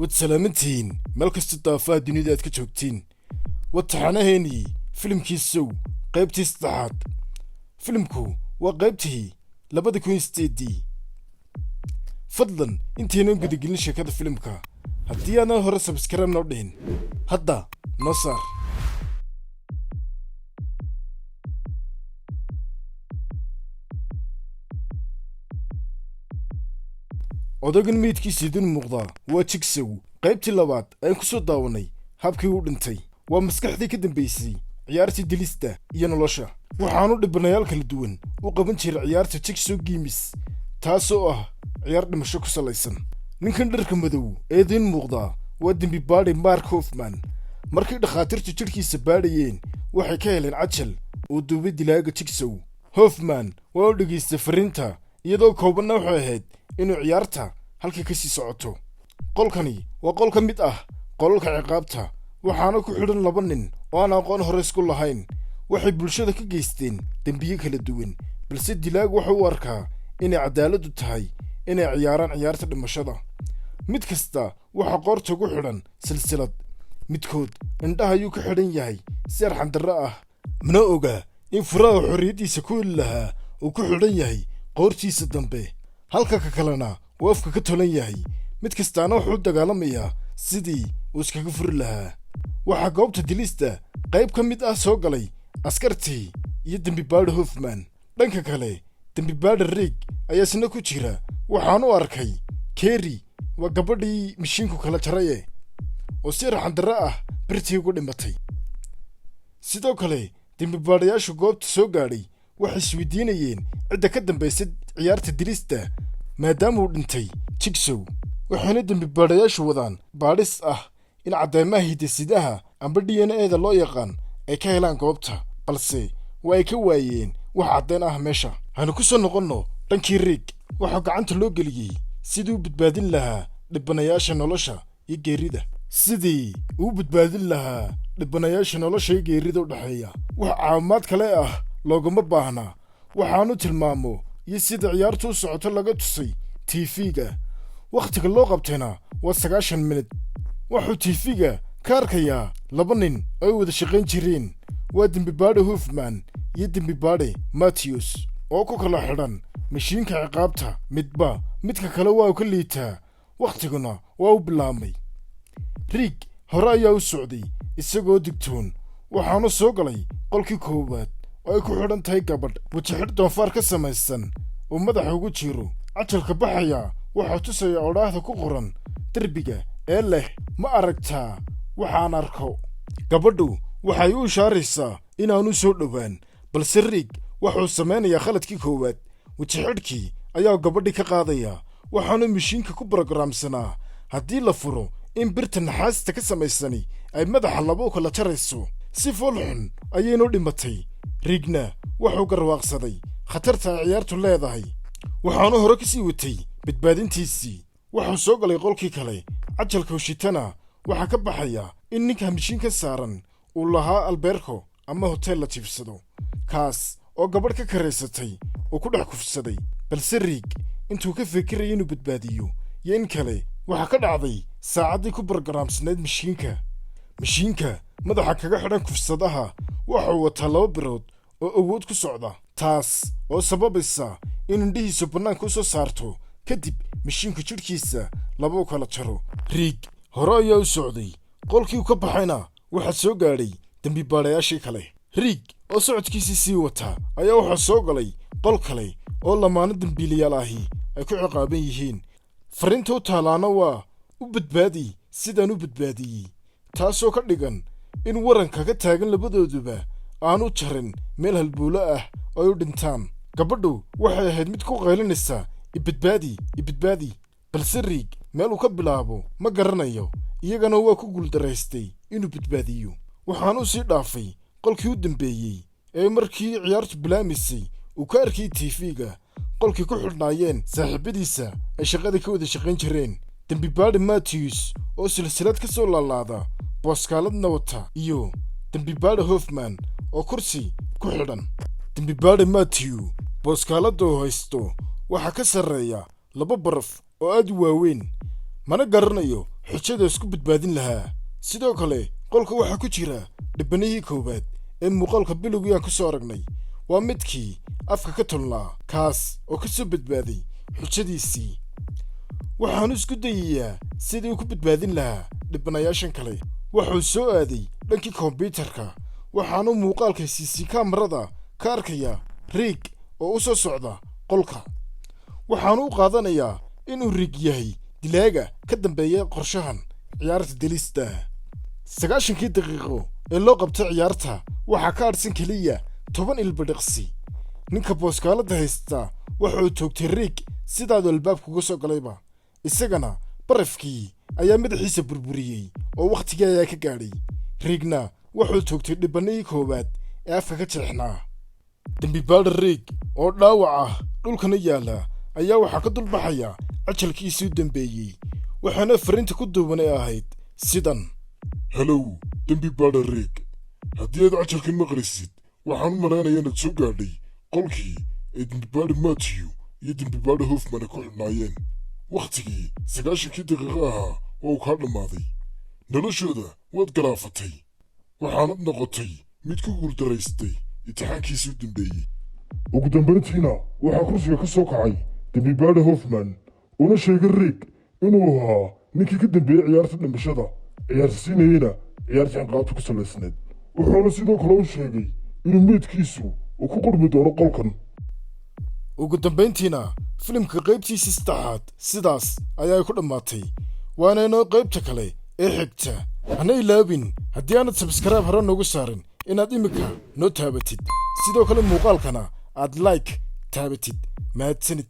wad salaamantihiin meel kasta daafaha dunida aad ka joogtiin wataxanaheennii filimkiisow qaybtii saddexaad filimku waa qaybtii 2008 fadlan intaynan gudagelin sheekada filimka haddii aanan hore subscribe noo dhihin hadda noo saar odagan meydkiisii dun muuqdaa waa jigsow qaybtii labaad ayaan ku soo daawanay habkii uu dhintay waa maskaxdii ka dambaysay ciyaartii dilista iyo nolosha waxaanu dhibanayaal kala duwan u qaban jiray ciyaarta jigsow giimis taasoo ah ciyaar dhimasho ku salaysan ninkan dharka madow ee idiin muuqdaa waa dembi baadhi mark hoffman markay dhakhaatiirtu jidhkiisa baadhayeen waxay ka heleen cajal uu duubay dilaaga jigsow hoffman waa u dhegaystay fariinta iyadoo koobanna waxay ahayd inuu ciyaarta halka ka sii socoto qolkani waa qol ka mid ah qolalka ciqaabta waxaana ku xidhan 2 nin oo aan aqoon hore isku lahayn waxay bulshada ka geysteen dembiye kala duwan balse dilaag waxa uu arkaa inay cadaaladu tahay inay ciyaaraan ciyaarta dhimashada mid kasta waxa qoorta ugu xidhan silsilad midkood indhaha ayuu ka xidhan yahay si arxandarro ah mana oga in furaha xorriyaddiisa ku heli lahaa uu ku xidhan yahay qoortiisa dambe halka ka kalena uu afka ka tolan yahay mid kastaana wuxuu dagaalamayaa sidii uu iskaga furi lahaa waxaa goobta dilista qayb ka mid ah soo galay askartii iyo dembibaadhi hoffman dhanka kale dembibaadhi riig ayaa isna ku jira waxaanu arkay keri waa gabadhii mishiinku kala jaraye oo si raxandarro ah birtii ugu dhimatay sidoo kale dembibaadhayaashu goobta soo gaadhay waxay isweydiinayeen cidda ka dambaysa ciyaarta dilista maadaama uu dhintay jigsow waxayna dembibaadhayaashu wadaan baadhis ah in caddeemaha hidasidaha amba DNA-da loo yaqaan ay ka helaan goobta balse waa ay ka waayeen wax caddayn ah meesha hanu ku soo noqonno dhankii riig waxaa gacanta loo geliyey sidii u badbaadin lahaa dhibanayaasha nolosha iyo geerida sidii uu badbaadin lahaa dhibanayaasha nolosha iyo geerida u dhexeeya wax caawimaad kale ah loogama baahnaa waxaanu tilmaamo iyo sida ciyaartu u socoto laga tusay TV-ga wakhtiga loo qabtayna waa 90 minid wuxuu TV-ga ka arkayaa 2 nin ay wada shaqayn jireen waa dembibaadhi hoffman iyo dembibaadhi matthews oo ku kala xidhan mashiinka ciqaabta midka kale waa ka liitaa wakhtiguna waa u bilaabmay riig hore ayaa u socday isagoo digtoon waxaanu soo galay qolkii koowaad oo ay ku xidhan tahay gabadh wajixidh doofaar ka samaysan oo madaxa ugu jiro cajalka baxaya waxaa tusaya odhaahda ku qoran derbiga ee leh ma aragtaa waxaan arko gabadhu waxay u ishaaraysaa inaanu soo dhowaan balse riig wuxuu samaynayaa khaladkii koowaad wajixidhkii ayaa gabadhii ka qaadaya waxaanu mishiinka ku brogaraamsanaa haddii la furo in birta naxaasta ka samaysani ay madaxa labo kala jarayso si foolxun ayaynu dhimatay riigna wuxuu garwaaqsaday khatarta ay ciyaartu leedahay waxaanu hore ka sii watay badbaadintiisii wuxuu soo galay qolkii kale cajalka hoshitana waxaa ka baxaya in ninka mishiinka saaran uu lahaa albeerko ama hotel la jiibsado kaas oo gabadh ka karaysatay uu ku dhex kufsaday balse riig intuu ka fikirayay inuu badbaadiyo iyo in kale waxaa ka dhacday saacaddii ku bargaraamsanayd mishiinka madaxa kaga xidhan kufsadaha wuxuu wataa 2 birood oo awood ku socda taas oo sababaysa in indhihiisu bannaanka u soo saarto kadib mishiinku jidhkiisa 2 kala jaro riig hore ayaa u socday qolkii uu ka baxayna waxaa soo gaadhay dembibaadhayaashii kale riig oo socodkiisii sii wata ayaa waxaa soo galay qol kale oo lamaano dembiilayaal ahi ay ku ciqaaban yihiin fariinta u taalaana waa u badbaadi sidaan u badbaadiyey taasoo ka dhigan in waranka ka taagan labadooduba aanu jarin meel halbuulo ah oo ay u dhintaan gabadhu waxay ahayd mid ku qaylinaysa ibadbaadi balse riig meel uu ka bilaabo ma garanayo iyagana waa ku guuldaraystay inuu badbaadiyo waxaanu sii dhaafay qolkii u dambeeyey ee markii ciyaartu bilaamisay uu ka arkay TV-ga qolkii ku xidhnaayeen saaxiibadiisa ay shaqada ka wada shaqayn jireen dembibaadhi matthews oo silsilad ka soo laalaada booskaaladna wata iyo dembibaadhi hoffman oo kursi ku xidhan dembibaadhi matthew booskaaladda oo haysto waxaa ka sarreeya 2 baraf oo aad u waaweyn mana garanayo xujada isku badbaadin lahaa. sidoo kale qolka waxaa ku jira dhibbanihii koowaad ee muuqaalka bilowgii aan ku soo aragnay. waa midkii afka ka tolnaa, kaas oo ka soo badbaaday xujadiisii. waxaanu isku dayayaa sidii uu ku badbaadin lahaa dhibbanayaashan kale. wuxuu soo aaday dhankii kombiyuutarka, waxaanu muuqaalka CC kaamarada ka arkayaa Rick oo u soo socda qolka. waxaanu u qaadanayaa inuu Rick yahay dilaaga ka dambeeya qorshahan ciyaarta dilista. 90 daqiiqo ee loo qabtay ciyaarta waxaa ka adhsan keliya 10 ilbidhiqsi. ninka booskaalada haysta wuxuu toogtay Rick sidaadu albaabka uga soo galayba. isagana barafkii ayaa madaxiisa burburiyey oo wakhtigii ayaa ka gaadhay. Rickna wuxuu toogtay dhibbanihii koowaad ee afka ka jeexnaa. dembibaadha Rick oo dhaawac ah dhulkana yaala ayaa waxaa ka dulbaxaya cajalkiisii u dambeeyey, waxaana fariinta ku duuban ay ahayd sidan: halow dembibaadha Rick, haddii aad cajalkan maqlaysid waxaan u malaynayaa inaad soo gaadhay qolkii ay dembibaadha Matthew iyo dembibaadha Hoffman ku xidhnaayeen. wakhtigii 90 daqiiqo ahaa waa uu kaa dhammaaday. noloshooda waad galaafatay, waxaanad noqotay mid ku guuldaraystay imtixaankiisii u dambeeyey. ugu dambayntiina waxaa kursiga ka soo kacay dembibaadha Hoffman una sheegay Rick inuu ahaa ninkii ka dambeeyey ciyaarta dhimashada, ciyaarsiinayeyna ciyaartii ciqaabta ku salaysneed. wuxuuna sidoo kale u sheegay inuu meydkiisu uu ku qurmi doono qolkan. ugu dambayntiina filimka qaybtiisii 3aad sidaas ayaa ku dhammaatay. waana inoo qaybta kale ee xigta. hana ilaabin haddii aanad sabskaraab hore noogu saarin inaad imika noo taabatid, sidoo kale muuqaalkana aad like taabatid. mahadsanid.